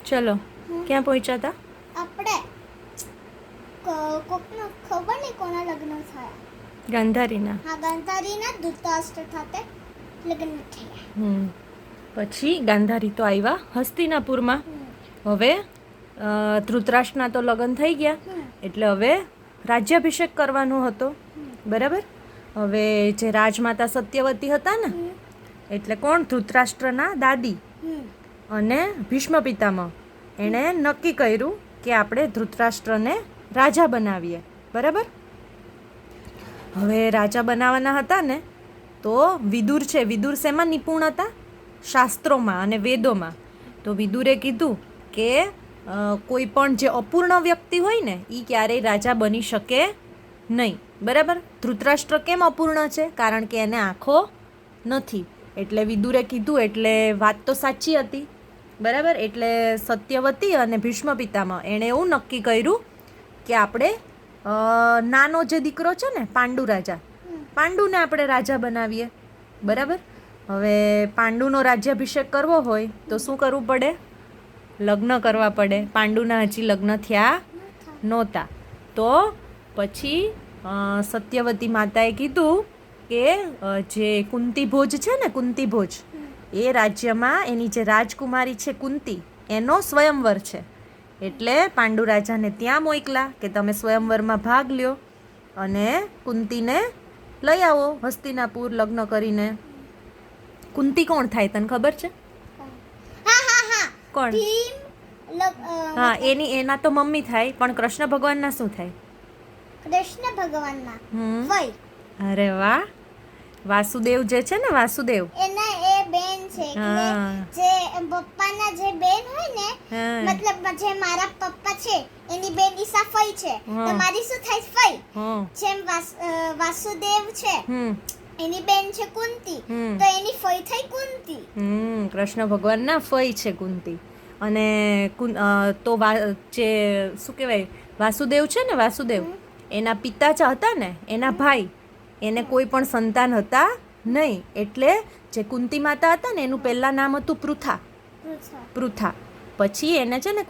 ચલો ક્યાં પહોંચ્યા હતા આપણે કોકનો ખબર નહીં કોના લગ્ન થયા. ગાંધારીના. હા, ગાંધારીના ધૃતરાષ્ટ્ર સાથે લગ્ન થયા. પછી ગાંધારી તો આવ્યા હસ્તિનાપુરમાં. હવે ધૃતરાષ્ટ્રના તો લગ્ન થઈ ગયા એટલે હવે રાજ્યાભિષેક કરવાનો હતો. બરાબર. હવે જે રાજમાતા સત્યવતી હતા ને એટલે કોણ, ધૃતરાષ્ટ્રના દાદી અને ભીષ્મ પિતામહ એણે નક્કી કર્યું કે આપણે ધૃતરાષ્ટ્રને રાજા બનાવીએ. બરાબર. હવે રાજા બનાવવાના હતા ને તો વિદુર છે, વિદુર શેમાં નિપુણ હતા? શાસ્ત્રોમાં અને વેદોમાં. તો વિદુરે કીધું કે કોઈ પણ જે અપૂર્ણ વ્યક્તિ હોય ને એ ક્યારેય રાજા બની શકે નહીં. બરાબર. ધૃતરાષ્ટ્ર કેમ અપૂર્ણ છે? કારણ કે એને આંખો નથી. એટલે વિદુરે કીધું એટલે વાત તો સાચી હતી. બરાબર. એટલે સત્યવતી અને ભીષ્મ પિતામહ એણે એવું નક્કી કર્યું કે આપણે નાનો જે દીકરો છે ને પાંડુ રાજા, પાંડુને આપણે રાજા બનાવીએ. બરાબર. હવે પાંડુનો રાજ્યાભિષેક કરવો હોય તો શું કરવું પડે? લગ્ન કરવા પડે. પાંડુના હજી લગ્ન થયા નહોતા. તો પછી સત્યવતી માતાએ કીધું કે જે કુંતી ભોજ છે ને, કુંતી ભોજ, એ રાજ્યમાં એની જે રાજકુમારી છે કુંતી, એનો સ્વયંવર છે. એટલે પાંડુ રાજાને ત્યાં મોકલા કે તમે સ્વયંવરમાં ભાગ લ્યો અને કુંતીને લઈ આવો હસ્તિનાપુર લગ્ન કરીને. કુંતી કોણ થાય તને ખબર છે? કોણ? હા, એના તો મમ્મી થાય, પણ કૃષ્ણ ભગવાનના શું થાય? કૃષ્ણ ભગવાનના વય. અરે વાહ. વાસુદેવ જે છે ને, વાસુદેવ એના એ બેન છે. જે પપ્પાના જે બેન હોય ને, મતલબ જે મારા પપ્પા છે એની બેન ઈસા ફઈ છે. તો મારી શું થાય? ફઈ. જેમ વાસુદેવ છે એની બેન છે કુંતી, તો એની ફઈ થઈ કુંતી. કૃષ્ણ ભગવાનના ફઈ છે કુંતી. અને તો જે શું કહેવાય, વાસુદેવ છે ને, વાસુદેવ એના પિતા હતા ને, એના ભાઈ, એને કોઈ પણ સંતાન હતા નહીં. એટલે જે કુંતી માતા હતા ને એનું પહેલાં નામ હતું પૃથા. પૃથા. પછી એને છે ને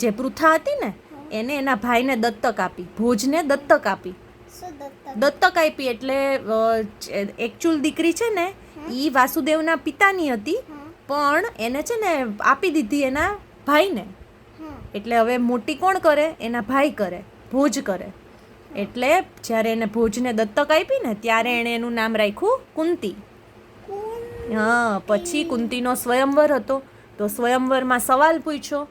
જે પૃથા હતી ને એને એના ભાઈને દત્તક આપી, ભોજને દત્તક આપી. દત્તક આપી એટલે એકચ્યુઅલ દીકરી છે ને એ વાસુદેવના પિતાની હતી, પણ એને છે ને આપી દીધી એના ભાઈને. એટલે હવે મોટી કોણ કરે? એના ભાઈ કરે, ભોજ કરે. એટલે જ્યારે એને ભોજને દત્તક આપી ને ત્યારે એણે એનું નામ રાખ્યું કુંતી. હા. પછી કુંતીનો સ્વયંવર હતો. તો સ્વયંવરમાં સવાલ પૂછ્યો.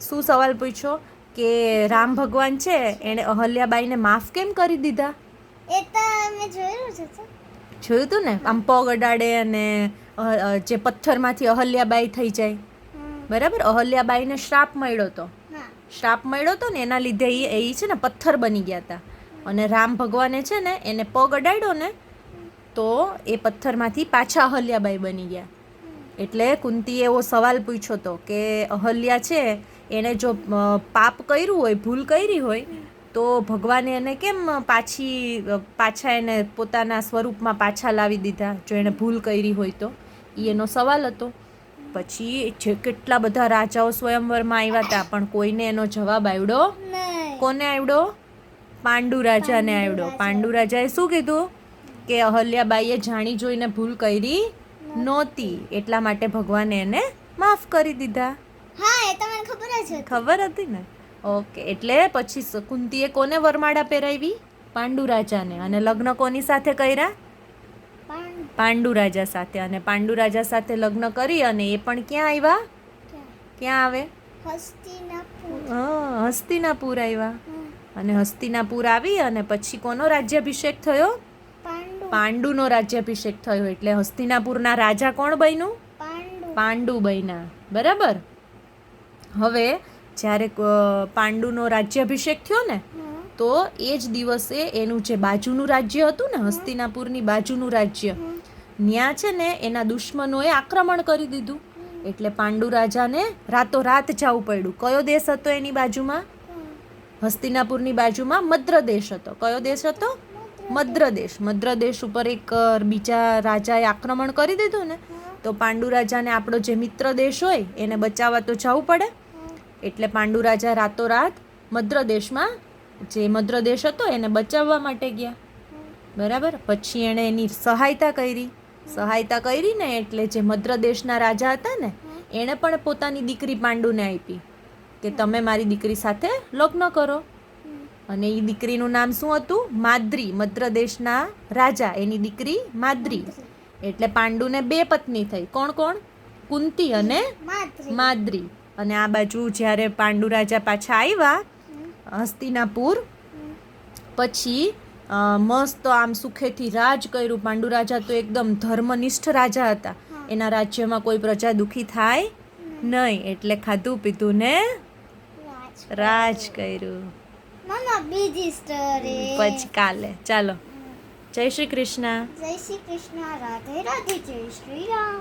શું સવાલ પૂછ્યો? કે રામ ભગવાન છે એણે અહલ્યાબાઈને માફ કેમ કરી દીધા? એ તો મેં જોયું છે. જોયું હતું ને, આમ પગ અડાડે અને જે પથ્થરમાંથી અહલ્યાબાઈ થઈ જાય. બરાબર. અહલ્યાબાઈને શ્રાપ મળ્યો હતો. શ્રાપ મળ્યો હતો ને એના લીધે એ છે ને પથ્થર બની ગયા હતા. અને રામ ભગવાને છે ને એને પગ અડાડ્યો ને તો એ પથ્થરમાંથી પાછા અહલ્યાબાઈ બની ગયા. એટલે કુંતીએ એવો સવાલ પૂછ્યો હતો કે અહલ્યા છે એણે જો પાપ કર્યું હોય, ભૂલ કરી હોય, તો ભગવાને એને કેમ પાછા એને પોતાના સ્વરૂપમાં પાછા લાવી દીધા જો એણે ભૂલ કરી હોય તો? એનો સવાલ હતો. પછી જે કેટલા બધા રાજાઓ સ્વયંવરમાં આવ્યા હતા પણ કોઈને એનો જવાબ આવડ્યો. કોને આવડ્યો? પાંડુ રાજાને આવડ્યો. પાંડુ રાજાએ શું કીધું? કે અહલ્યાબાઈએ જાણી જોઈને ભૂલ કરી નહોતી, એટલા માટે ભગવાને એને માફ કરી દીધા. હા, એ તો મને ખબર છે. ખબર હતી ને? ઓકે. એટલે પછી કુંતીએ કોને વરમાળા પહેરાવી? પાંડુ રાજાને. અને લગ્ન કોની સાથે કર્યા? પાંડુ રાજા સાથે. અને પાંડુ રાજા સાથે લગ્ન કરી અને એ પણ ક્યાં આવ્યા? ક્યાં આવે? હસ્તિનાપુર આવ્યા. અને હસ્તિનાપુર આવી અને પછી કોનો રાજ્યાભિષેક થયો? પાંડુનો રાજ્યાભિષેક થયો. એટલે હસ્તિનાપુરના રાજા કોણ બન્યું? પાંડુ બન્યા. બરાબર. હવે જ્યારે પાંડુનો રાજ્યાભિષેક થયો ને તો એ જ દિવસે એનું જે બાજુનું રાજ્ય હતું ને, હસ્તિનાપુરની બાજુનું રાજ્ય, ત્યાં છે ને એના દુશ્મનોએ આક્રમણ કરી દીધું. એટલે પાંડુ રાજાને રાતોરાત જવું પડ્યું. કયો દેશ હતો એની બાજુમાં? હસ્તિનાપુરની બાજુમાં મદ્રદેશ હતો. કયો દેશ હતો? મદ્રદેશ. મદ્રદેશ ઉપર એક બીજા રાજાએ આક્રમણ કરી દીધું ને તો પાંડુ રાજાને આપણો જે મિત્ર દેશ હોય એને બચાવવા તો જવું પડે. એટલે પાંડુ રાજા રાતોરાત મદ્ર દેશમાં, જે મદ્ર દેશ હતો એને બચાવવા માટે ગયા. બરાબર. પછી એણે એની સહાયતા કરી ને એટલે જે મદ્ર દેશના રાજા હતા ને એણે પણ પોતાની દીકરી પાંડુને આપી કે તમે મારી દીકરી સાથે લગ્ન કરો. અને એ દીકરીનું નામ શું હતું? માદ્રી. મદ્ર દેશના રાજા એની દીકરી માદ્રી. એટલે પાંડુને 2 પત્ની થઈ. કોણ કોણ? કુંતી અને માદ્રી. અને આ બાજુ જ્યારે પાંડુ રાજા પાછા આવ્યા હસ્તિનાપુર, પછી મસ્ત આમ સુખેથી રાજ કર્યું. પાંડુ રાજા તો એકદમ ધર્મનિષ્ઠ રાજા હતા. એના રાજ્યમાં કોઈ પ્રજા દુખી થાય નહીં, એટલે ખાધું પીધું ને રાજ કર્યું. મમ્મા બીજી સ્ટોરી પછી કાલે. ચાલો, જય શ્રી કૃષ્ણ. જય શ્રી કૃષ્ણ. રાધે રાધે. જય શ્રી રામ.